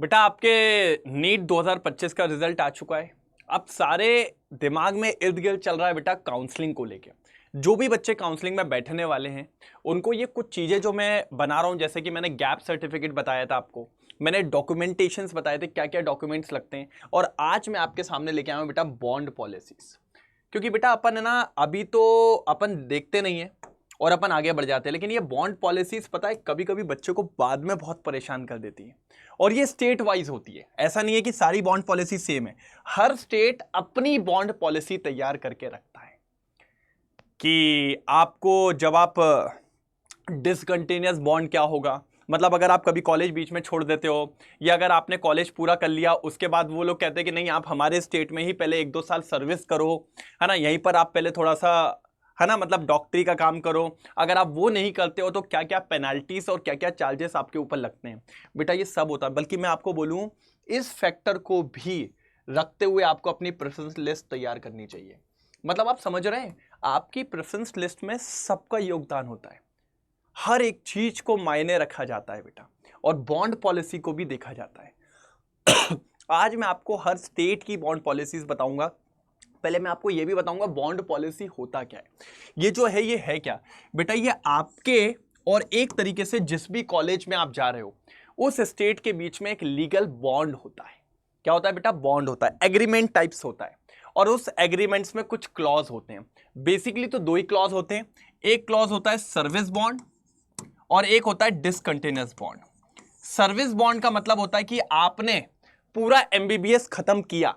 बेटा आपके नीट 2025 का रिजल्ट आ चुका है। अब सारे दिमाग में इर्द गिर्द चल रहा है बेटा काउंसलिंग को लेके। जो भी बच्चे काउंसलिंग में बैठने वाले हैं उनको ये कुछ चीज़ें जो मैं बना रहा हूँ, जैसे कि मैंने गैप सर्टिफिकेट बताया था आपको, मैंने डॉक्यूमेंटेशंस बताए थे क्या क्या डॉक्यूमेंट्स लगते हैं, और आज मैं आपके सामने लेके आया हूँ बेटा बॉन्ड पॉलिसीज। क्योंकि बेटा अपन है ना, अभी तो अपन देखते नहीं है और अपन आगे बढ़ जाते हैं, लेकिन ये बॉन्ड पॉलिसीज पता है कभी कभी बच्चों को बाद में बहुत परेशान कर देती है। और ये स्टेट वाइज होती है, ऐसा नहीं है कि सारी बॉन्ड पॉलिसी सेम है। हर स्टेट अपनी बॉन्ड पॉलिसी तैयार करके रखता है कि आपको जब आप डिसकंटिन्यूअस बॉन्ड क्या होगा, मतलब अगर आप कभी कॉलेज बीच में छोड़ देते हो या अगर आपने कॉलेज पूरा कर लिया उसके बाद वो लोग कहते हैं कि नहीं आप हमारे स्टेट में ही पहले 1-2 साल सर्विस करो, है ना, यहीं पर आप पहले थोड़ा सा, है ना, मतलब डॉक्टरी का काम करो। अगर आप वो नहीं करते हो तो क्या क्या पेनल्टीज और क्या क्या चार्जेस आपके ऊपर लगते हैं, बेटा ये सब होता है। बल्कि मैं आपको बोलूं, इस फैक्टर को भी रखते हुए आपको अपनी प्रेफरेंस लिस्ट तैयार करनी चाहिए। मतलब आप समझ रहे हैं, आपकी प्रेफरेंस लिस्ट में सबका योगदान होता है, हर एक चीज को मायने रखा जाता है बेटा, और बॉन्ड पॉलिसी को भी देखा जाता है। आज मैं आपको हर स्टेट की बॉन्ड पॉलिसीज बताऊंगा। पहले मैं आपको यह भी बताऊंगा बॉन्ड पॉलिसी होता क्या है। ये जो है ये है क्या बेटा, ये आपके और एक तरीके से जिस भी कॉलेज में आप जा रहे हो उस स्टेट के बीच में एक लीगल बॉन्ड होता है। क्या होता है बेटा? बॉन्ड होता है, एग्रीमेंट टाइप्स होता है, और उस एग्रीमेंट्स में कुछ क्लॉज होते हैं। बेसिकली तो दो ही क्लॉज होते हैं, एक क्लॉज होता है सर्विस बॉन्ड और एक होता है डिसकंटिन्यूअस बॉन्ड। सर्विस बॉन्ड का मतलब होता है कि आपने पूरा एमबीबीएस खत्म किया,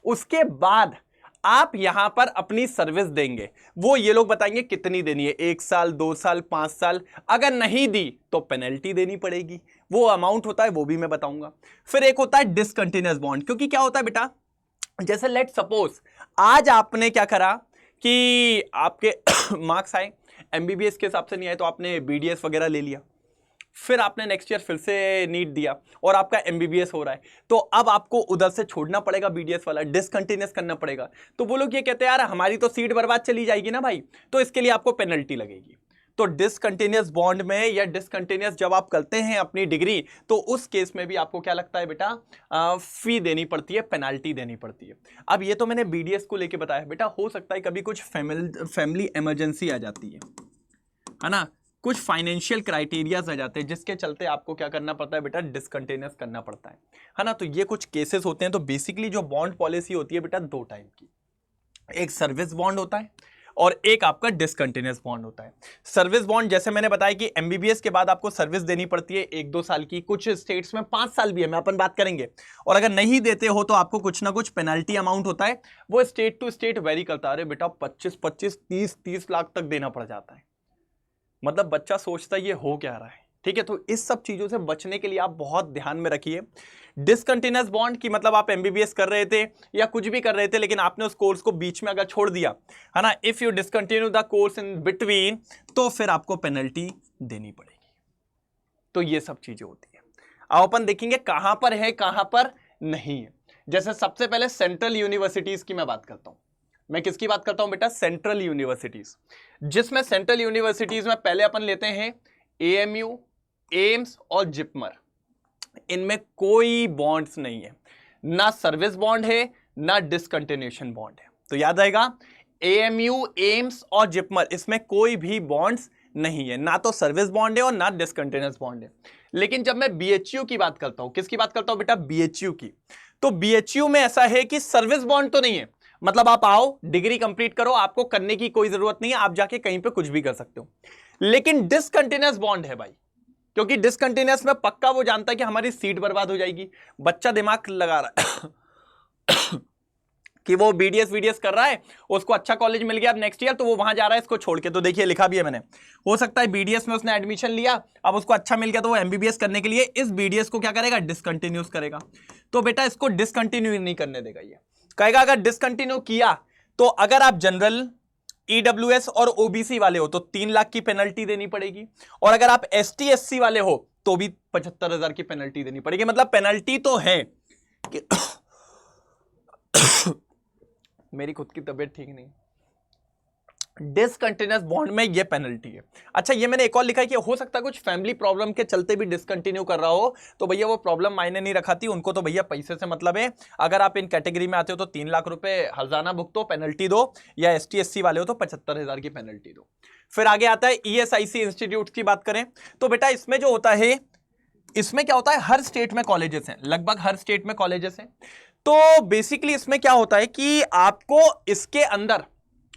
उसके बाद आप यहां पर अपनी सर्विस देंगे। वो ये लोग बताएंगे कितनी देनी है, 1 साल, 2 साल, 5 साल। अगर नहीं दी तो पेनल्टी देनी पड़ेगी। वो अमाउंट होता है वो भी मैं बताऊंगा। फिर एक होता है डिसकंटिन्यूअस बॉन्ड, क्योंकि क्या होता है बेटा, जैसे लेट सपोज आज आपने क्या करा कि आपके मार्क्स आए, एमबीबीएस के हिसाब से नहीं आए तो आपने बीडीएस वगैरह ले लिया, फिर आपने नेक्स्ट ईयर फिर से नीट दिया और आपका एमबीबीएस हो रहा है, तो अब आपको उधर से छोड़ना पड़ेगा, बीडीएस वाला डिसकंटिन्यूअस करना पड़ेगा। तो वो लोग ये कहते हैं यार हमारी तो सीट बर्बाद चली जाएगी ना भाई, तो इसके लिए आपको पेनल्टी लगेगी। तो डिसकंटिन्यूअस बॉन्ड में या डिसकंटिन्यूअस जब आप करते हैं अपनी डिग्री, तो उस केस में भी आपको क्या लगता है बेटा, फी देनी पड़ती है, पेनाल्टी देनी पड़ती है। अब ये तो मैंने बीडीएस को लेके बताया बेटा, हो सकता है कभी कुछ फैमिली इमरजेंसी आ जाती है ना, कुछ फाइनेंशियल क्राइटेरियाज आ जाते हैं जिसके चलते आपको क्या करना पड़ता है बेटा, डिसकंटिन्यूअस करना पड़ता है ना। तो ये कुछ केसेस होते हैं। तो बेसिकली जो बॉन्ड पॉलिसी होती है बेटा दो टाइप की, एक सर्विस बॉन्ड होता है और एक आपका डिसकंटिन्यूअस बॉन्ड होता है। सर्विस बॉन्ड जैसे मैंने बताया कि एमबीबीएस के बाद आपको सर्विस देनी पड़ती है 1-2 साल की, कुछ स्टेट्स में 5 साल भी है, मैं अपन बात करेंगे। और अगर नहीं देते हो तो आपको कुछ ना कुछ पेनल्टी अमाउंट होता है, वो स्टेट टू स्टेट वेरी करता है। बेटा 25-25, 30-30 लाख तक देना पड़ जाता है। मतलब बच्चा सोचता है ये हो क्या रहा है, ठीक है। तो इस सब चीजों से बचने के लिए आप बहुत ध्यान में रखिए। डिसकंटिन्यूअस बॉन्ड की मतलब आप एमबीबीएस कर रहे थे या कुछ भी कर रहे थे, लेकिन आपने उस कोर्स को बीच में अगर छोड़ दिया, है ना, if you discontinue the course in between, तो फिर आपको पेनल्टी देनी पड़ेगी। तो ये सब चीजें होती है। अब अपन देखेंगे कहां पर है कहां पर नहीं है। जैसे सबसे पहले सेंट्रल यूनिवर्सिटीज की मैं बात करता हूं। मैं किसकी बात करता हूं बेटा? Central universities. जिसमें सेंट्रल यूनिवर्सिटीज में पहले अपन लेते हैं एएमयू, एम्स और जिपमर। इनमें कोई बॉन्ड्स नहीं है, ना सर्विस बॉन्ड है ना डिसकंटिन्यूएशन बॉन्ड है। तो याद आएगा, एएमयू, एम्स और जिपमर, इसमें कोई भी बॉन्ड्स नहीं है, ना तो सर्विस बॉन्ड है और ना डिसकंटिन्यूअस बॉन्ड है। लेकिन जब मैं बीएचयू की बात करता हूं, किसकी बात करता हूं बेटा? बीएचयू की। तो बीएचयू में ऐसा है कि सर्विस बॉन्ड तो नहीं है, मतलब आप आओ डिग्री कंप्लीट करो, आपको करने की कोई जरूरत नहीं है, आप जाके कहीं पे कुछ भी कर सकते हो। लेकिन डिसकंटिन्यूअस बॉन्ड है भाई, क्योंकि डिसकंटिन्यूअस में पक्का वो जानता है कि हमारी सीट बर्बाद हो जाएगी। बच्चा दिमाग लगा रहा है कि वो बीडीएस वीडीएस कर रहा है, उसको अच्छा कॉलेज मिल गया अब नेक्स्ट ईयर, तो वो वहां जा रहा है इसको छोड़ के। तो देखिए लिखा भी है मैंने, हो सकता है बीडीएस में उसने एडमिशन लिया, अब उसको अच्छा मिल गया, तो वो एमबीबीएस करने के लिए इस बीडीएस को क्या करेगा? डिसकंटिन्यूस करेगा। तो बेटा इसको डिसकंटिन्यू नहीं करने देगा, ये कहेगा अगर डिसकंटिन्यू किया तो अगर आप जनरल, ईडब्ल्यूएस और ओबीसी वाले हो तो 3 लाख की पेनल्टी देनी पड़ेगी, और अगर आप एसटी एससी वाले हो तो भी 75,000 की पेनल्टी देनी पड़ेगी। मतलब पेनल्टी तो है कि मेरी खुद की तबीयत ठीक नहीं, डिसकंटिन्यूअस बॉन्ड में ये पेनल्टी है। अच्छा, ये मैंने एक और लिखा है कि हो सकता है कुछ फैमिली प्रॉब्लम के चलते भी डिसकंटिन्यू कर रहा हो, तो भैया वो प्रॉब्लम मायने नहीं रखाती, उनको तो भैया पैसे से मतलब है। अगर आप इन कैटेगरी में आते हो तो 3 लाख रुपए हर्जाना भुगतो, पेनल्टी दो, या ST SC वाले हो तो 75,000 की पेनल्टी दो। फिर आगे आता है ESIC इंस्टीट्यूट की बात करें तो बेटा इसमें जो होता है, इसमें क्या होता है, हर स्टेट में कॉलेजेस हैं, लगभग हर स्टेट में कॉलेजेस हैं। तो बेसिकली इसमें क्या होता है कि आपको इसके अंदर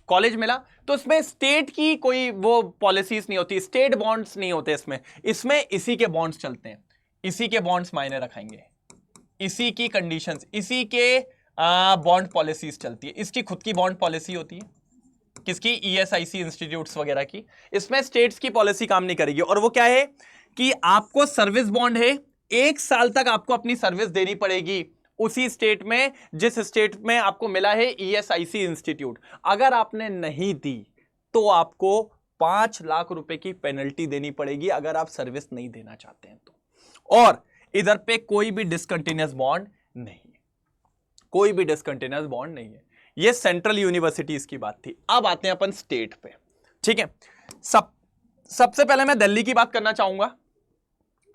कॉलेज मिला तो इसमें स्टेट की कोई वो पॉलिसीज नहीं होती, स्टेट बॉन्ड्स नहीं होते इसमें इसी के बॉन्ड्स चलते हैं, इसी के बॉन्ड्स मायने रखेंगे, इसी की कंडीशंस, इसी के बॉन्ड पॉलिसीज चलती है, इसकी खुद की बॉन्ड पॉलिसी होती है, किसकी, ESIC इंस्टीट्यूट्स वगैरह की। इसमें स्टेट्स की पॉलिसी काम नहीं करेगी। और वो क्या है कि आपको सर्विस बॉन्ड है, 1 साल तक आपको अपनी सर्विस देनी पड़ेगी उसी स्टेट में जिस स्टेट में आपको मिला है ESIC इंस्टीट्यूट। अगर आपने नहीं दी तो आपको 5 लाख रुपए की पेनल्टी देनी पड़ेगी, अगर आप सर्विस नहीं देना चाहते हैं तो। और इधर पे कोई भी डिसकंटिन्यूअस बॉन्ड नहीं है, कोई भी डिसकंटिन्यूअस बॉन्ड नहीं है। ये सेंट्रल यूनिवर्सिटीज की बात थी। अब आते हैं अपन स्टेट पे, ठीक है। सबसे पहले मैं दिल्ली की बात करना चाहूंगा।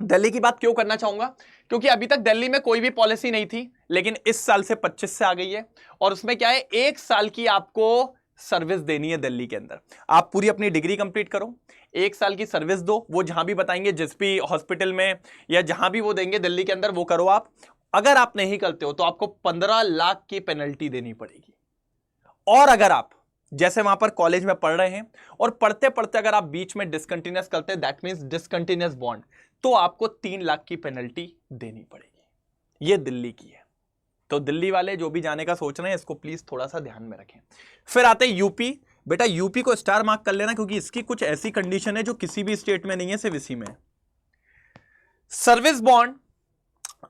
दिल्ली की बात क्यों करना चाहूंगा, क्योंकि अभी तक दिल्ली में कोई भी पॉलिसी नहीं थी, लेकिन इस साल से 25 से आ गई है। और उसमें क्या है, 1 साल की आपको सर्विस देनी है दिल्ली के अंदर। आप पूरी अपनी डिग्री कंप्लीट करो, 1 साल की सर्विस दो, वो जहां भी बताएंगे, जिस भी हॉस्पिटल में या जहां भी वो देंगे दिल्ली के अंदर, वो करो आप। अगर आप नहीं करते हो तो आपको 15 लाख की पेनल्टी देनी पड़ेगी। और अगर आप जैसे वहां पर कॉलेज में पढ़ रहे हैं और पढ़ते पढ़ते अगर आप बीच में डिसकंटिन्यूअस करते हैं, दैट मींस डिसकंटिन्यूअस बॉन्ड, तो आपको 3 लाख की पेनल्टी देनी पड़ेगी। ये दिल्ली की है। तो दिल्ली वाले जो भी जाने का सोच रहे हैं, इसको प्लीज थोड़ा सा ध्यान में रखें। फिर आते हैं यूपी। बेटा यूपी को स्टार मार्क कर लेना, क्योंकि इसकी कुछ ऐसी कंडीशन है जो किसी भी स्टेट में नहीं है, सिर्फ इसी में। सर्विस बॉन्ड,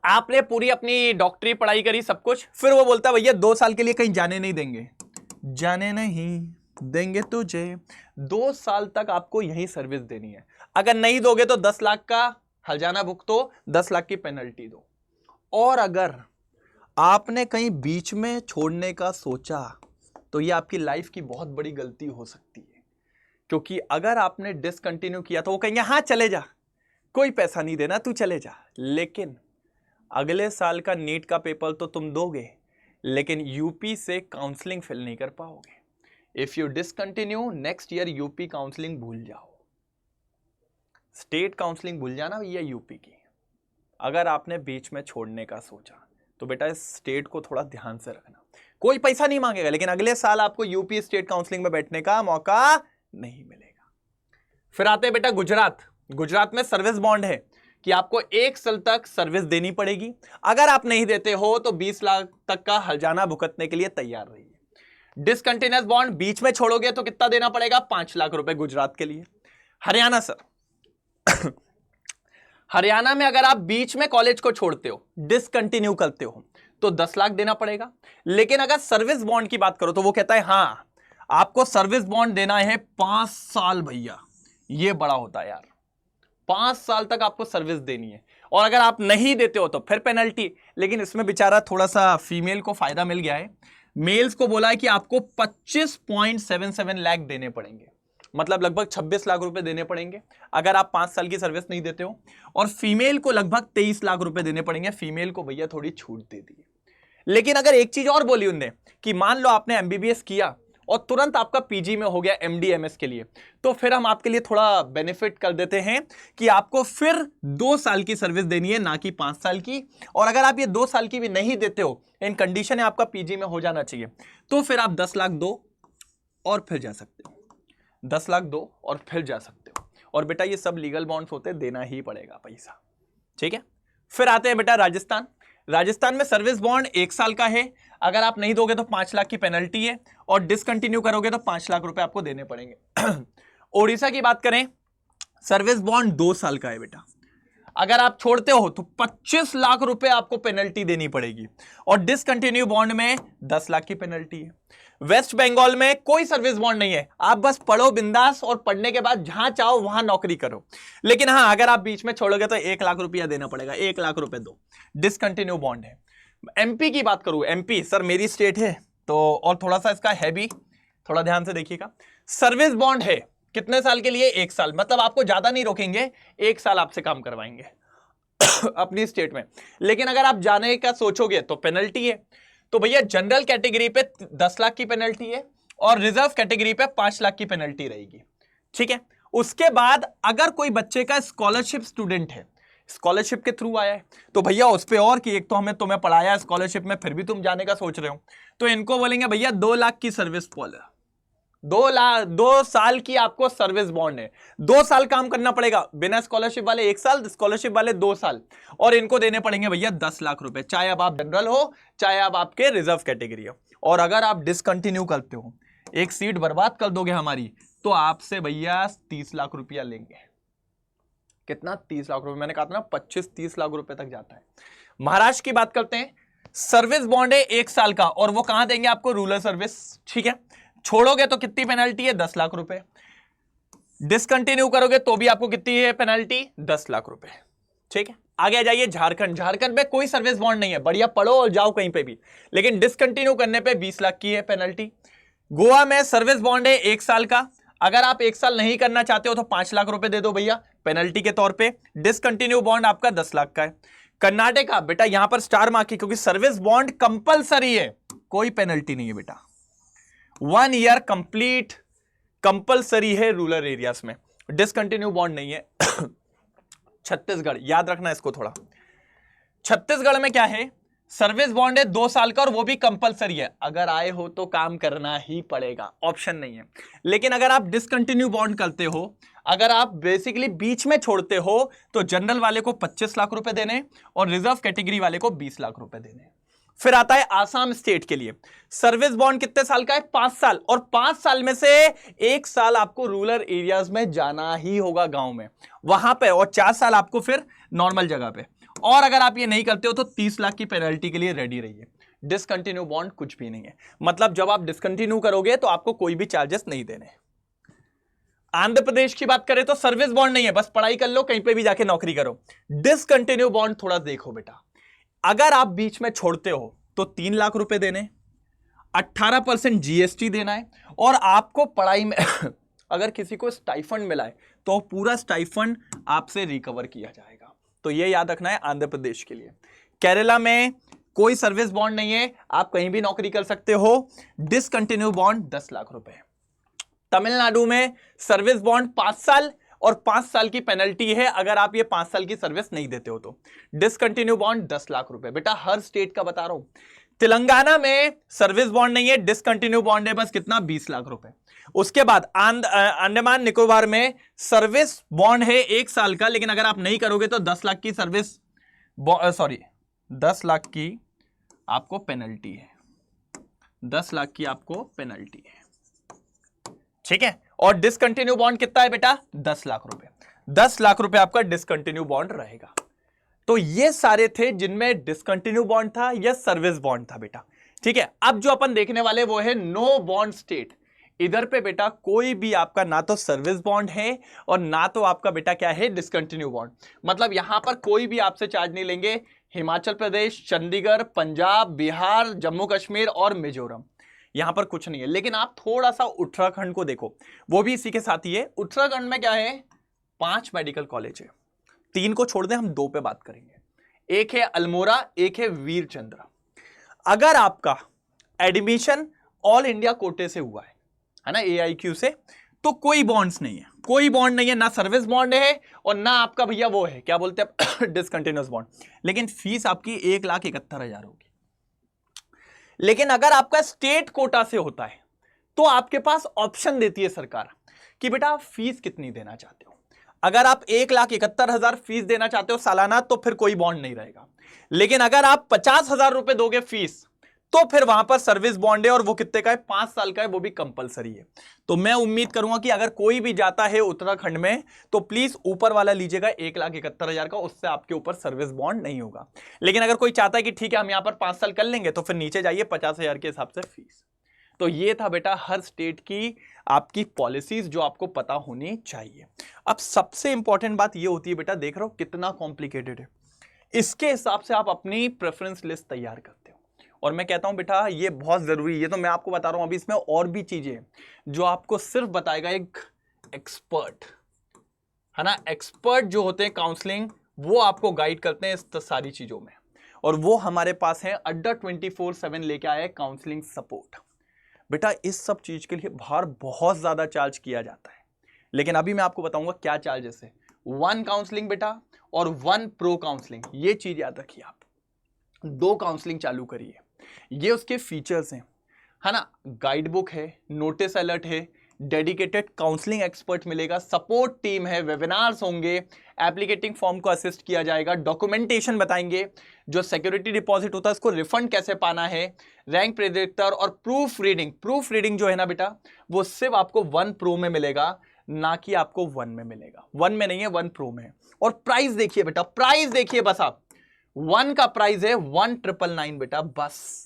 आपने पूरी अपनी डॉक्टरी पढ़ाई करी, सब कुछ, फिर वो बोलता है भैया 2 साल के लिए कहीं जाने नहीं देंगे, जाने नहीं देंगे तुझे, 2 साल तक आपको यही सर्विस देनी है। अगर नहीं दोगे तो 10 लाख का हर्जाना भुगतो, 10 लाख की पेनल्टी दो। और अगर आपने कहीं बीच में छोड़ने का सोचा तो ये आपकी लाइफ की बहुत बड़ी गलती हो सकती है, क्योंकि अगर आपने डिसकंटिन्यू किया तो वो कहेंगे हाँ चले जा, कोई पैसा नहीं देना, तू चले जा, लेकिन अगले साल का नीट का पेपर तो तुम दोगे, लेकिन यूपी से काउंसलिंग फिल नहीं कर पाओगे। If you discontinue, next year UP counselling भूल जाओ, स्टेट काउंसलिंग भूल जाना भैया यूपी की। अगर आपने बीच में छोड़ने का सोचा तो बेटा इस स्टेट को थोड़ा ध्यान से रखना। कोई पैसा नहीं मांगेगा, लेकिन अगले साल आपको यूपी स्टेट काउंसलिंग में बैठने का मौका नहीं मिलेगा। फिर आते हैं बेटा गुजरात। गुजरात में सर्विस बॉन्ड है कि आपको 1 साल तक सर्विस देनी पड़ेगी। अगर आप नहीं देते हो तो 20 लाख तक का हर्जाना भुगतने के लिए तैयार रहिए। डिसकंटिन्यूअस बॉन्ड बीच में छोड़ोगे तो कितना देना पड़ेगा, 5 लाख रुपए गुजरात के लिए। हरियाणा सर हरियाणा में अगर आप बीच में कॉलेज को छोड़ते हो, डिसकंटिन्यू करते हो, तो 10 लाख देना पड़ेगा। लेकिन अगर सर्विस बॉन्ड की बात करो तो वो कहता है हाँ आपको सर्विस बॉन्ड देना है 5 साल भैया। ये बड़ा होता है यार, 5 साल तक आपको सर्विस देनी है। और अगर आप नहीं देते हो तो फिर पेनल्टी। लेकिन इसमें बेचारा थोड़ा सा फीमेल को फायदा मिल गया है। मेल्स को बोला है कि आपको 25.77 लाख देने पड़ेंगे, मतलब लगभग 26 लाख रुपए देने पड़ेंगे अगर आप 5 साल की सर्विस नहीं देते हो। और फीमेल को लगभग 23 लाख रुपए देने पड़ेंगे। फीमेल को भैया थोड़ी छूट दे दी। लेकिन अगर एक चीज और बोली उनने कि मान लो आपने MBBS किया और तुरंत आपका PG में हो गया MD MS के लिए, तो फिर हम आपके लिए थोड़ा बेनिफिट कर देते हैं कि आपको फिर 2 साल की सर्विस देनी है, ना कि 5 साल की। और अगर आप ये 2 साल की भी नहीं देते हो, इन कंडीशन है आपका PG में हो जाना चाहिए, तो फिर आप 10 लाख दो और फिर जा सकते हो, 10 लाख दो और फिर जा सकते हो। और बेटा ये सब लीगल बॉन्ड्स होते हैं, देना ही पड़ेगा पैसा, ठीक है। फिर आते हैं बेटा राजस्थान। राजस्थान में सर्विस बॉन्ड 1 साल का है। अगर आप नहीं दोगे तो 5 लाख की पेनल्टी है, और डिसकंटिन्यू करोगे तो 5 लाख रुपए आपको देने पड़ेंगे। ओडिशा की बात करें, सर्विस बॉन्ड 2 साल का है बेटा। अगर आप छोड़ते हो तो 25 लाख रुपए आपको पेनल्टी देनी पड़ेगी, और डिसकंटिन्यू बॉन्ड में 10 लाख की पेनल्टी है। वेस्ट बंगाल में कोई सर्विस बॉन्ड नहीं है, आप बस पढ़ो बिंदास और पढ़ने के बाद जहां चाहो वहां नौकरी करो। लेकिन हाँ अगर आप बीच में छोड़ोगे तो 1 लाख रुपया देना पड़ेगा, 1 लाख रुपए दो, डिसकंटिन्यू बॉन्ड है। MP की बात करूं, MP सर मेरी स्टेट है तो, और थोड़ा सा इसका है भी, थोड़ा ध्यान से देखिएगा। सर्विस बॉन्ड है कितने साल के लिए? 1 साल, मतलब आपको ज्यादा नहीं रोकेंगे, 1 साल आपसे काम करवाएंगे अपनी स्टेट में। लेकिन अगर आप जाने का सोचोगे तो पेनल्टी है। तो भैया जनरल कैटेगरी पे 10 लाख की पेनल्टी है और रिजर्व कैटेगरी पे 5 लाख की पेनल्टी रहेगी, ठीक है। उसके बाद अगर कोई बच्चे का स्कॉलरशिप स्टूडेंट है, स्कॉलरशिप के थ्रू आया है, तो भैया उस पे और कि एक तो हमें तुम्हें पढ़ाया स्कॉलरशिप में, फिर भी तुम जाने का सोच रहे हो, तो इनको बोलेंगे भैया 2 लाख की सर्विस बॉन्ड, 2 साल की आपको सर्विस बॉन्ड है। 2 साल काम करना पड़ेगा, बिना स्कॉलरशिप वाले 1 साल, स्कॉलरशिप वाले 2 साल, और इनको देने पड़ेंगे भैया 10 लाख रुपए, चाहे अब आप जनरल हो चाहे अब आपके रिजर्व कैटेगरी हो। और अगर आप डिसकंटिन्यू करते हो, एक सीट बर्बाद कर दोगे हमारी, तो आपसे भैया 30 लाख रुपया लेंगे। कितना? 30 लाख रुपए। मैंने कहा था ना 25-30 लाख रुपए तक जाता है। महाराष्ट्र की बात करते हैं, सर्विस बॉन्ड है 1 साल का, और वो कहां देंगे आपको? रूरल सर्विस, ठीक है। छोड़ोगे तो कितनी पेनल्टी है? 10 लाख रुपए। डिसकंटिन्यू करोगे तो भी आपको कितनी है पेनल्टी? 10 लाख रुपए, ठीक है। आगे आ जाइए झारखंड। झारखंड में कोई सर्विस बॉन्ड नहीं है, बढ़िया पढ़ो और जाओ कहीं पे भी, लेकिन डिसकंटिन्यू करने पे 20 लाख की है पेनल्टी। गोवा में सर्विस बॉन्ड है 1 साल का, अगर आप 1 साल नहीं करना चाहते हो तो 5 लाख रुपए दे दो भैया पेनल्टी के तौर पे। डिसकंटिन्यू बॉन्ड आपका 10 लाख का है। कर्नाटका, बेटा यहां पर स्टार मार्क है क्योंकि सर्विस बॉन्ड कंपलसरी है, कोई पेनल्टी नहीं है बेटा। 1 ईयर कंप्लीट कंपलसरी है रूरल एरियाज में, डिसकंटिन्यू बॉन्ड नहीं है। छत्तीसगढ़, याद रखना इसको थोड़ा। छत्तीसगढ़ में क्या है? सर्विस बॉन्ड है 2 साल का और वो भी कंपलसरी है, अगर आए हो तो काम करना ही पड़ेगा, ऑप्शन नहीं है। लेकिन अगर आप डिसकंटिन्यू बॉन्ड करते हो, अगर आप बेसिकली बीच में छोड़ते हो, तो जनरल वाले को 25 लाख रुपए देने और रिजर्व कैटेगरी वाले को 20 लाख रुपए देने। फिर आता है आसाम स्टेट के लिए, सर्विस बॉन्ड कितने साल का है? 5 साल, और 5 साल में से 1 साल आपको रूरल एरियाज में जाना ही होगा, गांव में वहां पे, और 4 साल आपको फिर नॉर्मल जगह पे। और अगर आप ये नहीं करते हो तो 30 लाख की पेनल्टी के लिए रेडी रहिए। डिसकंटिन्यू बॉन्ड कुछ भी नहीं है, मतलब जब आप डिसकंटिन्यू करोगे तो आपको कोई भी चार्जेस नहीं देने। आंध्र प्रदेश की बात करें तो सर्विस बॉन्ड नहीं है, बस पढ़ाई कर लो, कहीं पे भी जाके नौकरी करो। डिसकंटिन्यू बॉन्ड थोड़ा देखो बेटा, अगर आप बीच में छोड़ते हो तो 3 लाख रुपए देने, 18% जीएसटी देना है, और आपको पढ़ाई में अगर किसी को स्टाइफंड मिला है तो पूरा स्टाइफंड आपसे रिकवर किया जाएगा। तो ये याद रखना है आंध्र प्रदेश के लिए। केरला में कोई सर्विस बॉन्ड नहीं है, आप कहीं भी नौकरी कर सकते हो, डिसकंटिन्यू बॉन्ड 10 लाख रुपए। तमिलनाडु में सर्विस बॉन्ड 5 साल और 5 साल की पेनल्टी है अगर आप ये 5 साल की सर्विस नहीं देते हो तो। डिसकंटिन्यू बॉन्ड 10 लाख रुपए, बेटा हर स्टेट का बता रहा हूं। तेलंगाना में सर्विस बॉन्ड नहीं है, डिसकंटिन्यू बॉन्ड है बस कितना? 20 लाख रुपए। उसके बाद अंडमान निकोबार में सर्विस बॉन्ड है 1 साल का, लेकिन अगर आप नहीं करोगे तो 10 लाख की सर्विस 10 लाख की आपको पेनल्टी है, 10 लाख की आपको पेनल्टी है, ठीक है। और डिसकंटिन्यू बॉन्ड कितना है बेटा? 10 लाख रुपए। 10 लाख रुपए आपका डिसकंटिन्यू बॉन्ड रहेगा। तो ये सारे थे जिनमें डिसकंटिन्यू बॉन्ड था या सर्विस बॉन्ड था बेटा, ठीक है। अब जो अपन देखने वाले वो है नो बॉन्ड स्टेट। इधर पे बेटा कोई भी आपका ना तो सर्विस बॉन्ड है और ना तो आपका बेटा क्या है? Discontinue bond. मतलब यहां पर कोई भी आपसे चार्ज नहीं लेंगे। हिमाचल प्रदेश, चंडीगढ़, पंजाब, बिहार, जम्मू कश्मीर और मिजोरम, यहां पर कुछ नहीं है। लेकिन आप थोड़ा सा उत्तराखंड को देखो, वो भी इसी के साथ ही है। उत्तराखंड में क्या है? 5 मेडिकल कॉलेज है, 3 को छोड़ दें, हम 2 पे बात करेंगे। एक है अल्मोड़ा, एक है वीरचंद्र। अगर आपका एडमिशन ऑल इंडिया कोटे से हुआ है ना, AIQ से, तो कोई बॉन्ड्स नहीं है, कोई बॉन्ड नहीं है, ना सर्विस बॉन्ड है और ना आपका भैया वो है क्या बोलते हैं डिसकंटिन्यूअस बॉन्ड। लेकिन फीस आपकी 1,71,000 होगी। लेकिन अगर आपका स्टेट कोटा से होता है तो आपके पास ऑप्शन देती है सरकार कि बेटा आप फीस कितनी देना चाहते हो। अगर आप 1,71,000 फीस देना चाहते हो सालाना तो फिर कोई बॉन्ड नहीं रहेगा। लेकिन अगर आप 50,000 रुपए दोगे फीस तो फिर वहां पर सर्विस बॉन्ड है, और वो कितने का है? 5 साल का है, वो भी कंपलसरी है। तो मैं उम्मीद करूंगा कि अगर कोई भी जाता है उत्तराखंड में तो प्लीज ऊपर वाला लीजिएगा 1,71,000 का, उससे आपके ऊपर सर्विस बॉन्ड नहीं होगा। लेकिन अगर कोई चाहता है कि ठीक है हम यहां पर 5 साल कर लेंगे तो फिर नीचे जाइए 50,000 के हिसाब से फीस। तो ये था बेटा हर स्टेट की आपकी पॉलिसीज जो आपको पता होनी चाहिए। अब सबसे इंपॉर्टेंट बात ये होती है बेटा, देख रहे हो कितना कॉम्प्लिकेटेड है, इसके हिसाब से आप अपनी प्रेफरेंस लिस्ट तैयार करते हो। और मैं कहता हूं बेटा ये बहुत जरूरी, ये तो मैं आपको बता रहा हूं, अभी इसमें और भी चीजें हैं जो आपको सिर्फ बताएगा एक एक्सपर्ट, है ना। एक्सपर्ट जो होते हैं काउंसलिंग, वो आपको गाइड करते हैं इस सारी चीजों में, और वो हमारे पास है अड्डा 24/7 लेके आया है काउंसलिंग सपोर्ट। बेटा इस सब चीज के लिए बाहर बहुत ज्यादा चार्ज किया जाता है, लेकिन अभी मैं आपको बताऊंगा क्या चार्जेस है। 1 काउंसलिंग बेटा और 1 प्रो काउंसलिंग, ये चीज याद रखिए आप। 2 काउंसलिंग चालू करिए, ये उसके फीचर्स हैं, है ना। गाइड बुक है, नोटिस अलर्ट है, डेडिकेटेड काउंसलिंग एक्सपर्ट मिलेगा, सपोर्ट टीम है, वेबिनार्स होंगे, एप्लीकेटिंग फॉर्म को असिस्ट किया जाएगा, डॉक्यूमेंटेशन बताएंगे, जो सिक्योरिटी डिपॉजिट होता है उसको रिफंड कैसे पाना है, रैंक प्रेडिक्टर और प्रूफ रीडिंग। प्रूफ रीडिंग जो है ना बेटा, वो सिर्फ आपको 1 प्रो में मिलेगा, ना कि आपको 1 में मिलेगा। 1 में नहीं है, 1 प्रो में है। और प्राइस देखिए बेटा, प्राइस देखिए बस आप, 1 का प्राइस है 1999 बेटा बस।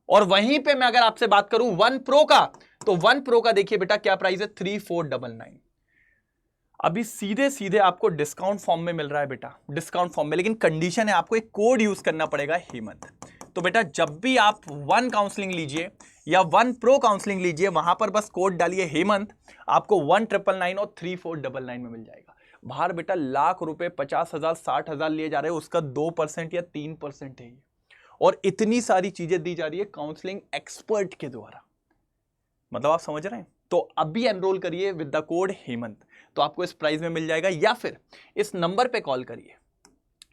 और वहीं पे मैं अगर आपसे बात करूं 1 प्रो का, तो 1 प्रो का देखिए बेटा क्या प्राइस है, 3499। अभी सीधे सीधे आपको डिस्काउंट फॉर्म में मिल रहा है बेटा, डिस्काउंट फॉर्म में, लेकिन कंडीशन है आपको एक कोड यूज करना पड़ेगा, हेमंत। तो बेटा जब भी आप 1 काउंसलिंग लीजिए या 1 प्रो काउंसलिंग लीजिए, वहां पर बस कोड डालिए हेमंत, आपको 1999 और 3499 में मिल जाएगा। बाहर बेटा लाख रुपए, 50,000 60,000 लिए जा रहे हैं, उसका 2% या 3% है, और इतनी सारी चीजें दी जा रही है काउंसलिंग एक्सपर्ट के द्वारा। मतलब आप समझ रहे हैं। तो अभी एनरोल करिए विद द कोड हेमंत, तो आपको इस प्राइस में मिल जाएगा, या फिर इस नंबर पे कॉल करिए,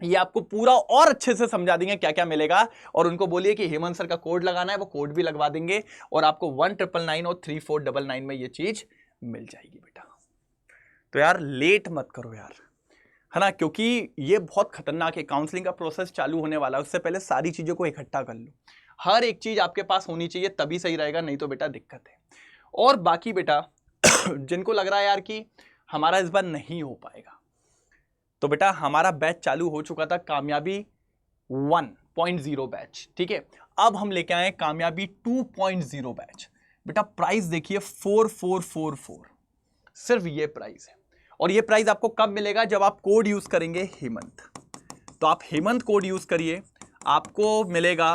ये आपको पूरा और अच्छे से समझा देंगे क्या क्या मिलेगा, और उनको बोलिए कि हेमंत सर का कोड लगाना है, वो कोड भी लगवा देंगे, और आपको 1999 और 3499 में ये चीज मिल जाएगी बेटा। तो यार लेट मत करो यार, है ना, क्योंकि ये बहुत खतरनाक है। काउंसलिंग का प्रोसेस चालू होने वाला है, उससे पहले सारी चीजों को इकट्ठा कर लो, हर एक चीज आपके पास होनी चाहिए, तभी सही रहेगा, नहीं तो बेटा दिक्कत है। और बाकी बेटा जिनको लग रहा है यार कि हमारा इस बार नहीं हो पाएगा, तो बेटा हमारा बैच चालू हो चुका था, कामयाबी 1.0 बैच, ठीक है। अब हम लेके आए कामयाबी 2.0 बैच। बेटा प्राइस देखिए 4444, सिर्फ ये प्राइस है। और ये प्राइस आपको कब मिलेगा, जब आप कोड यूज करेंगे हेमंत। तो आप हेमंत कोड यूज करिए, आपको मिलेगा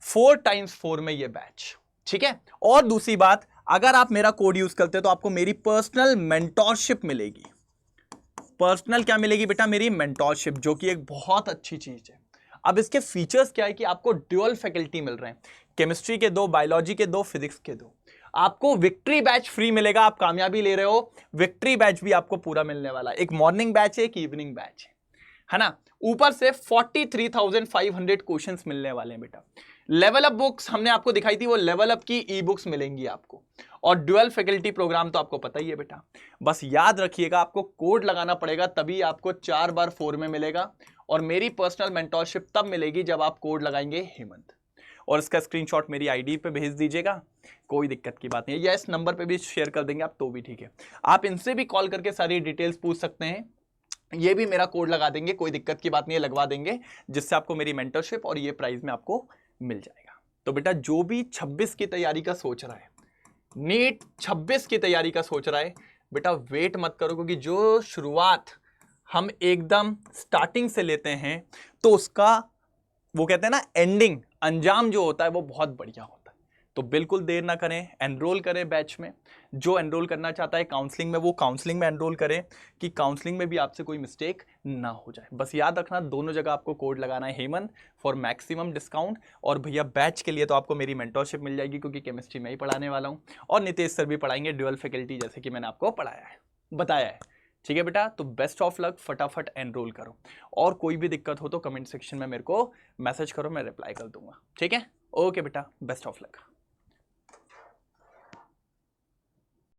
4 × 4 में ये बैच, ठीक है। और दूसरी बात, अगर आप मेरा कोड यूज करते हैं तो आपको मेरी पर्सनल मेंटोरशिप मिलेगी। पर्सनल क्या मिलेगी बेटा, मेरी मेंटोरशिप, जो कि एक बहुत अच्छी चीज है। अब इसके फीचर्स क्या है कि आपको ड्यूअल फैकल्टी मिल रहे हैं, केमिस्ट्री के 2, बायोलॉजी के 2, फिजिक्स के 2। आपको विक्ट्री बैच फ्री मिलेगा, आप कामयाबी ले रहे हो, विक्ट्री बैच भी आपको पूरा मिलने वाला है। एक मॉर्निंग बैच है, एक इवनिंग बैच है ना। ऊपर से 43,500 क्वेश्चंस मिलने वाले हैं बेटा। लेवल अप बुक्स हमने आपको दिखाई थी, वो लेवल अप की ई बुक्स मिलेंगी आपको, और ड्यूअल फैकल्टी प्रोग्राम तो आपको पता ही है बेटा। बस याद रखिएगा आपको कोड लगाना पड़ेगा, तभी आपको 4 बार 4 में मिलेगा, और मेरी पर्सनल मेंटोरशिप तब मिलेगी जब आप कोड लगाएंगे हेमंत। और इसका स्क्रीनशॉट मेरी आईडी पे भेज दीजिएगा, कोई दिक्कत की बात नहीं है, या इस नंबर पे भी शेयर कर देंगे आप तो भी ठीक है। आप इनसे भी कॉल करके सारी डिटेल्स पूछ सकते हैं, ये भी मेरा कोड लगा देंगे, कोई दिक्कत की बात नहीं है, लगवा देंगे, जिससे आपको मेरी मेंटरशिप और ये प्राइस में आपको मिल जाएगा। तो बेटा जो भी 26 की तैयारी का सोच रहा है, नीट 26 की तैयारी का सोच रहा है, बेटा वेट मत करो, क्योंकि जो शुरुआत हम एकदम स्टार्टिंग से लेते हैं तो उसका वो कहते हैं ना एंडिंग, अंजाम जो होता है वो बहुत बढ़िया होता है। तो बिल्कुल देर ना करें, एनरोल करें बैच में। जो एनरोल करना चाहता है काउंसलिंग में, वो काउंसलिंग में एनरोल करें, कि काउंसलिंग में भी आपसे कोई मिस्टेक ना हो जाए। बस याद रखना दोनों जगह आपको कोड लगाना है हेमंत फॉर मैक्सिमम डिस्काउंट। और भैया बैच के लिए तो आपको मेरी मेंटरशिप मिल जाएगी, क्योंकि केमिस्ट्री में ही पढ़ाने वाला हूँ, और नितेश सर भी पढ़ाएंगे ड्यूअल फैकल्टी, जैसे कि मैंने आपको पढ़ाया है, बताया है, ठीक है बेटा। तो बेस्ट ऑफ लक, फटाफट एनरोल करो, और कोई भी दिक्कत हो तो कमेंट सेक्शन में मेरे को मैसेज करो, मैं रिप्लाई कर दूंगा, ठीक है। ओके बेटा, बेस्ट ऑफ लक।